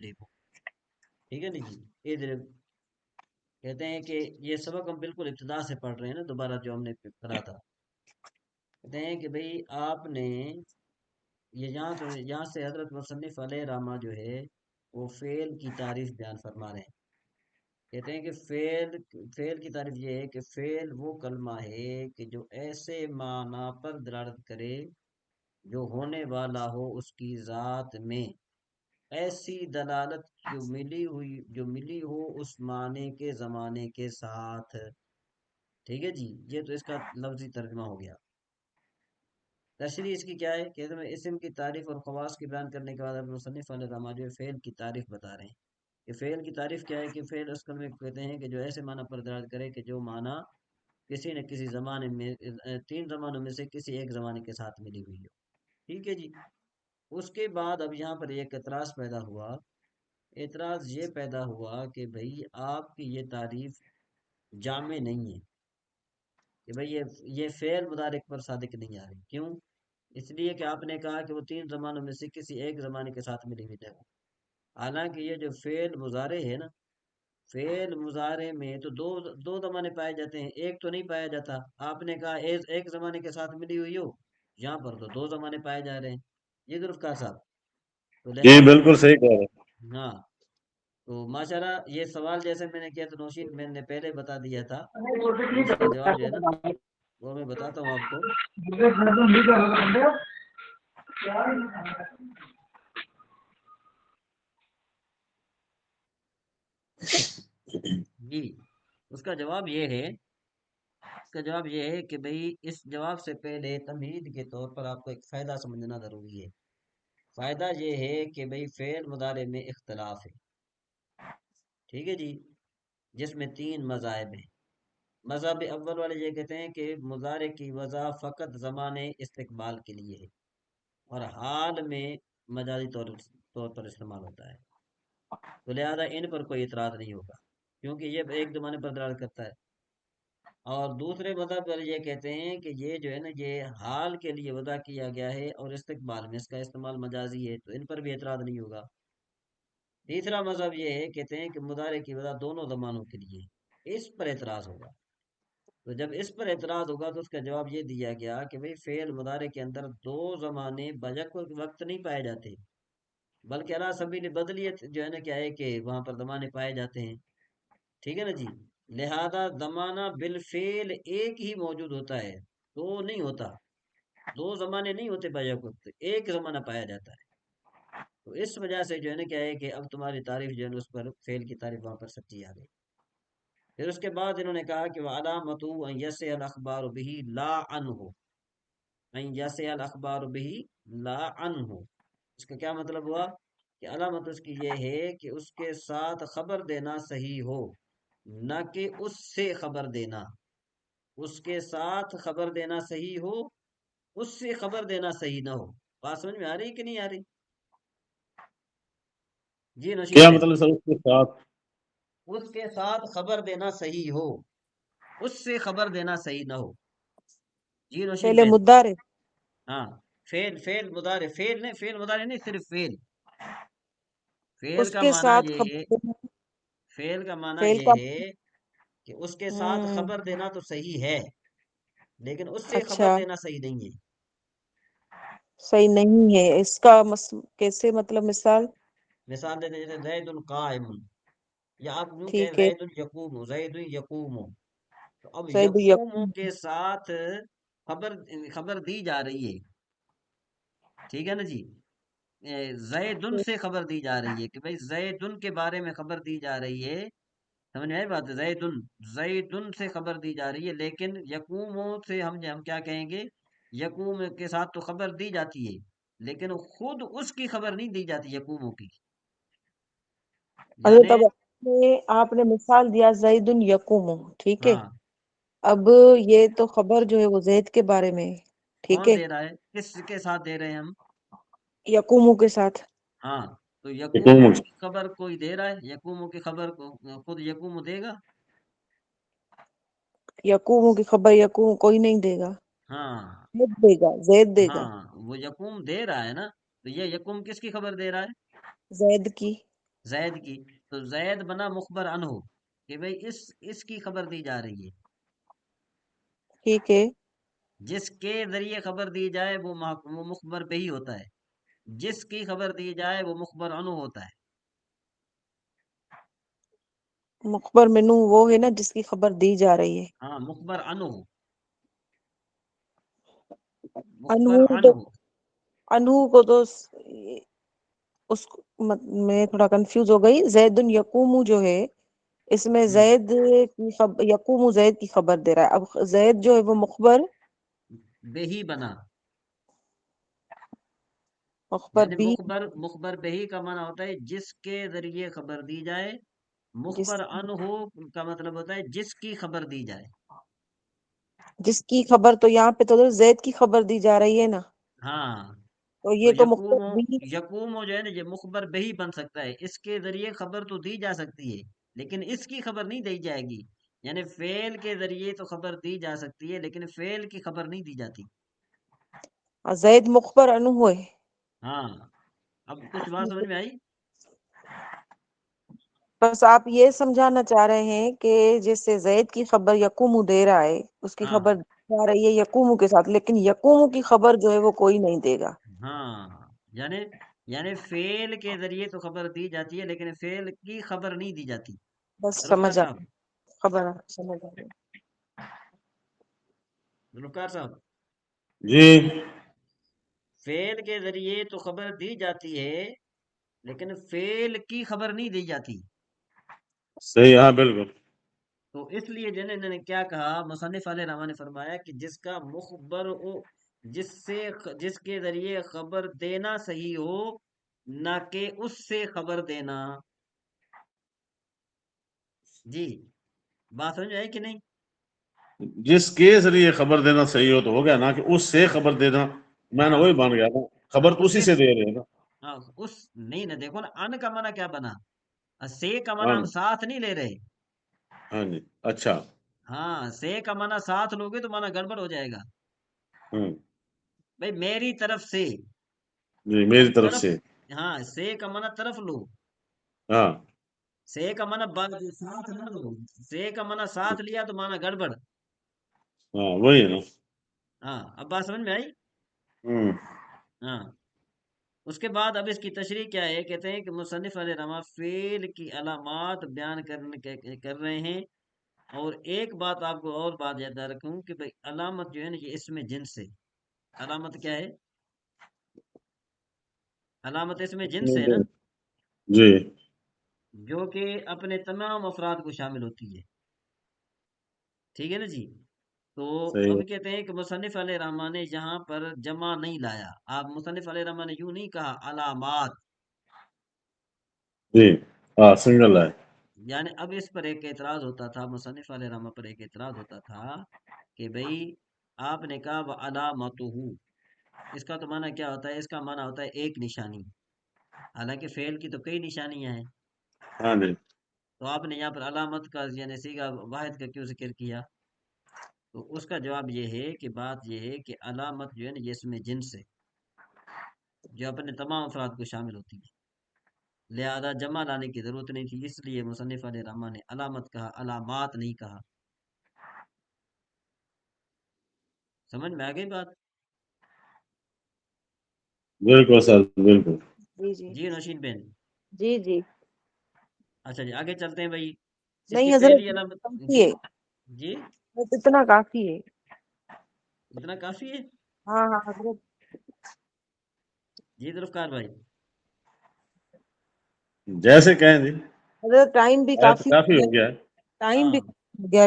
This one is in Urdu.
ٹھیک ہے نا جی، اضرب کہتے ہیں کہ یہ سبق ہم بالکل ابتدا سے پڑھ رہے ہیں نا، دوبارہ جو ہم نے پڑھا تھا. کہتے ہیں کہ بھئی آپ نے یہ یہاں سے حضرت مصنف علیہ رحمہ جو ہے وہ فعل کی تعریف بیان فرما رہے ہیں. کہتے ہیں کہ فعل کی تعریف یہ ہے کہ فعل وہ کلمہ ہے کہ جو ایسے معنی پر دلالت کرے جو ہونے والا ہو اس کی ذات میں، ایسی دلالت جو ملی ہو اس معنی کے زمانے کے ساتھ. ٹھیک ہے جی، یہ تو اس کا لفظی ترجمہ ہو گیا. تشریح اس کی کیا ہے؟ کہتے ہیں اسم کی تعریف اور خواص کی بیان کرنے کے بعد اب مصنف علیہ رحمہ جو فعل کی تعریف بتا رہے ہیں کہ فعل کی تعریف کیا ہے کہ فعل اس کلمے کو کہتے ہیں کہ جو ایسے معنی پر دلالت کرے کہ جو معنی کسی نہ کسی زمانے میں تین زمانوں میں سے کسی ایک زمانے کے ساتھ ملی ہوئی ہو. ٹھیک ہے جی. اس کے بعد اب یہاں پر ایک اعتراض پیدا ہوا. اعتراض یہ پیدا ہوا کہ بھئی آپ کی یہ تعریف جامع نہیں ہے کہ بھئی یہ فعل مضارع پر صادق نہیں آ رہی. کیوں؟ اس لیے کہ آپ نے کہا کہ وہ تین زمانوں میں سے کسی ایک زمانے کے ساتھ ملی ہوئی ہے. حالانکہ یہ جو فعل مضارع ہے نا، فعل مضارع میں تو دو زمانے پائے جاتے ہیں، ایک تو نہیں پایا جاتا. آپ نے کہا ایک زمانے کے ساتھ ملی ہوئی ہو، یہاں پر تو دو زمانے پائے جا رہے ہیں. یہ ذوالفقار صاحب تو جی لہٰذا بالکل صحیح کہہ رہے ہیں. ہاں، تو ماشاءاللہ یہ سوال جیسے میں نے کیا تو نوشین میں نے پہلے بتا دیا تھا، تو اس کا جواب جو ہے نا وہ میں بتاتا ہوں آپ کو. جی، اس کا جواب یہ ہے کہ بھئی اس جواب سے پہلے تمہید کے طور پر آپ کو ایک فائدہ سمجھنا ضروری ہے. فائدہ یہ ہے کہ بھئی فعل مضارع میں اختلاف ہے. ٹھیک ہے جی، جس میں تین مذاہب ہیں. مذہب اول والے یہ کہتے ہیں کہ مضارع کی وضع فقط زمانے استقبال کے لیے ہے اور حال میں مجازی طور پر استعمال ہوتا ہے، تو لہذا ان پر کوئی اعتراض نہیں ہوگا کیونکہ یہ ایک زمانے پر دلالت کرتا ہے. اور دوسرے مذہب پر یہ کہتے ہیں کہ یہ جو ہے نا یہ حال کے لیے وضع کیا گیا ہے اور استقبال میں اس کا استعمال مجازی ہے، تو ان پر بھی اعتراض نہیں ہوگا. تیسرا مذہب یہ ہے، کہتے ہیں کہ مضارع کی وضع دونوں زمانوں کے لیے، اس پر اعتراض ہوگا. تو جب اس پر اعتراض ہوگا تو اس کا جواب یہ دیا گیا کہ بھئی فعل مضارع کے اندر دو زمانے بیک وقت نہیں پائے جاتے، بلکہ علی سبیل بدلیت جو ہے نا کیا ہے کہ وہاں پر زمانے پائے جاتے ہیں. ٹھیک ہے نا جی، لہذا زمانہ بالفعل ایک ہی موجود ہوتا ہے، دو نہیں ہوتا، دو زمانے نہیں ہوتے بیک وقت، ایک زمانہ پایا جاتا ہے. تو اس وجہ سے جو ہے نا کیا ہے کہ اب تمہاری تعریف جو ہے نا اس پر فعل کی تعریف وہاں پر سچی آ گئی. پھر اس کے بعد انہوں نے کہا کہ وَعَلَامَتُ أَن يَسِعَ الْأَخْبَارُ بِهِ لَا عَنْهُ أَن يَسِعَ الْأَخْبَارُ بِهِ لَا عَنْهُ. اس کا کیا مطلب ہوا کہ علامت اس کی یہ ہے کہ اس کے ساتھ خبر دینا صحیح ہو، نہ کہ اس سے خبر دینا. اس کے ساتھ خبر دینا صحیح ہو، اس سے خبر دینا صحیح نہ ہو. بات سمجھ میں آ رہی کہ نہیں آ رہی؟ جی نوشین کیا بھائی، مطلب سر اس کے ساتھ؟ اس کے ساتھ خبر دینا صحیح ہو، اس سے خبر دینا صحیح نہ ہو. جی نوشین پہلے بہن. مدارے ہاں، فعل مضارع، فعل مضارع نہیں، صرف فعل. فعل اس کا کے معنی ساتھ یہ ہے، خبر دینا، فعل کا معنی فعل یہ کا ہے کہ اس کے ساتھ ہوں خبر دینا تو صحیح ہے لیکن اس سے خبر اچھا دینا صحیح نہیں ہے. صحیح نہیں ہے. اس کا کیسے مطلب مثال؟ مثال دیتے جیسے زید قائم، یا آپ یوں کہ ٹھیک ہے، زید یقوم، زید یقوم. تو اب زید یقوم یقوم، کے ساتھ خبر دی جا رہی ہے. ٹھیک ہے نا جی، زیدن سے خبر دی جا رہی ہے کہ بھئی زیدن کے بارے میں خبر دی جا رہی ہے. سمجھ میں آئی بات ہے؟ زیدن سے خبر دی جا رہی ہے، لیکن یقوم سے ہم کیا کہیں گے؟ یقوم کے ساتھ تو خبر دی جاتی ہے لیکن خود اس کی خبر نہیں دی جاتی یقوم کی. اچھا یعنی تب آپ نے مثال دیا زید یقوم، ٹھیک ہے. ہاں، اب یہ تو خبر جو ہے وہ زید کے بارے میں ہے، ٹھیک کون ہے، دے رہا ہے؟ کس کے ساتھ دے رہے ہیں ہم؟ یقوموں کے ساتھ. ہاں، تو یقوم حکومت. کی خبر کوئی دے رہا ہے؟ یقوم کی خبر کو خود یقوم دے گا؟ یقوموں کی خبر یقوم کوئی نہیں دے گا، ہاں زید دے گا، زید دے گا، ہاں، وہ یقوم دے رہا ہے نا. تو یہ یقوم کس کی خبر دے رہا ہے؟ زید کی. زید کی، تو زید بنا مخبر عنہ کہ بھئی اس کی خبر دی جا رہی ہے. ٹھیک ہے. جس کے ذریعے خبر دی جائے وہ مخبر بہی ہوتا ہے، جس کی خبر دی جائے وہ مخبر عنہ ہوتا ہے. مخبر منو وہ ہے نا جس کی خبر دی جا رہی ہے. ہاں مخبر عنہ، انہو مخبر تو عنہ. انہو کو تو میں تھوڑا کنفیوز ہو گئی. زید یقوم جو ہے اس میں زید کی یقوم زید کی خبر دے رہا ہے. اب زید جو ہے وہ مخبر بہی بنا، یعنی بھی مخبر بہی کا معنی ہوتا ہے جس کے ذریعے خبر دی جائے. جس مخبر عنہ کا مطلب ہوتا ہے جس کی خبر دی جائے. جس کی خبر، تو یہاں پہ تو زید کی خبر دی جا رہی ہے نا، ہاں تو تو یہ تو مخبر بھی. یقوم جو ہے نا یہ مخبر بہی بن سکتا ہے. اس کے ذریعے خبر تو دی جا سکتی ہے لیکن اس کی خبر نہیں دی جائے گی. یعنی فعل کے ذریعے تو خبر دی جا سکتی ہے لیکن فعل کی خبر نہیں دی جاتی. زید مخبر انہو ہے. ہاں اب کچھ بات سمجھ میں آئی؟ بس آپ یہ سمجھانا چاہ رہے ہیں کہ جیسے زید کی خبر یقوم دے رہا ہے، اس کی ہاں خبر جا رہی ہے یقوم کے ساتھ، لیکن یقوم کی خبر جو ہے وہ کوئی نہیں دے گا. ہاں یعنی فعل کے ذریعے تو خبر دی جاتی ہے لیکن فعل کی خبر نہیں دی جاتی. بس ذوالفقار سمجھ آ صاحب، خبر سمجھ آ گئی. ذوالفقار صاحب، جی فعل کے ذریعے تو خبر دی جاتی ہے لیکن فعل کی خبر نہیں دی جاتی. صحیح، ہاں بالکل. تو اس لیے جو ہے نا انہوں نے کیا کہا، مصنف علیہ رحمٰ نے فرمایا کہ جس کا مخبر ہو، جس کے ذریعے خبر دینا صحیح ہو نہ کہ اس سے خبر دینا. جی بات سمجھ آئی کہ نہیں؟ جس کے ذریعے خبر دینا صحیح ہو تو ہو گیا نا، کہ اس سے خبر دینا میں نے ہاں وہی بن گیا نا، خبر تو اس اسی سے، سے دے رہے ہیں نا. ہاں اس نہیں نا، دیکھو نا ان کا معنی کیا بنا، سے کا معنی ہاں ہم ساتھ نہیں لے رہے. ہاں جی، اچھا. ہاں سے کا معنی ساتھ لوگے تو معنی گڑبڑ ہو جائے گا. ہوں بھائی میری طرف سے، جی، اب میری طرف طرف، سے. ہاں سے کا معنی طرف لو، ہاں سے کا معنی ساتھ نہ لو. سے کا معنی ساتھ لیا تو معنی گڑبڑ. ہاں وہی ہے نا. ہاں اب بات سمجھ میں آئی؟ ہوں ہاں اس کے بعد اب اس کی تشریح کیا ہے، کہتے ہیں کہ مصنف علیہ رحمٰ فعل کی علامات بیان کر رہے ہیں. اور ایک بات آپ کو اور بات یاد رکھوں کہ بھائی علامت جو ہے نا یہ اس میں جنس ہے. علامت کیا ہے؟ علامت اس میں جنس ہے نا، جی جو کہ اپنے تمام افراد کو شامل ہوتی ہے. ٹھیک ہے نا جی؟ تو صحیح اب ہے. کہتے ہیں کہ مصنف علیہ رحمٰ نے یہاں پر جمع نہیں لایا. آپ مصنف علیہ رحمٰ نے یوں نہیں کہا علامات، جی ہاں سنگل ہے. یعنی اب اس پر ایک اعتراض ہوتا تھا، مصنف علیہ رحمٰ پر ایک اعتراض ہوتا تھا کہ بھئی آپ نے کہا وَعَلَامَتُهُ، اس کا تو معنی کیا ہوتا ہے؟ اس کا معنی ہوتا ہے ایک نشانی، حالانکہ فعل کی تو کئی نشانیاں ہیں. ہاں جی تو آپ نے یہاں پر علامت کا یعنی صیغہ واحد کا کیوں ذکر کیا؟ تو اس کا جواب یہ ہے کہ بات یہ ہے کہ علامت جو ہے نا یہ اس میں جنس ہے جو اپنے تمام افراد کو شامل ہوتی ہے، لہذا جمع لانے کی ضرورت نہیں تھی. اس لیے مصنف علیہ رحمٰ نے علامت کہا، علامات نہیں کہا. سمجھ میں آ گئی بات؟ بالکل سر بالکل. جی جی جی نوشین بین. جی جی. اچھا جی آگے چلتے ہیں بھائی. اس کی نہیں حضرت پہلی علامت، کافی جی ہے، جی بس اتنا کافی ہے. اتنا کافی ہے. ہاں ہاں حضرت. جی ذوالفقار بھائی. جیسے کہیں جی، حضرت ٹائم بھی آیا تو کافی کافی ہو گیا ہے. ٹائم بھی ہاں ہو گیا.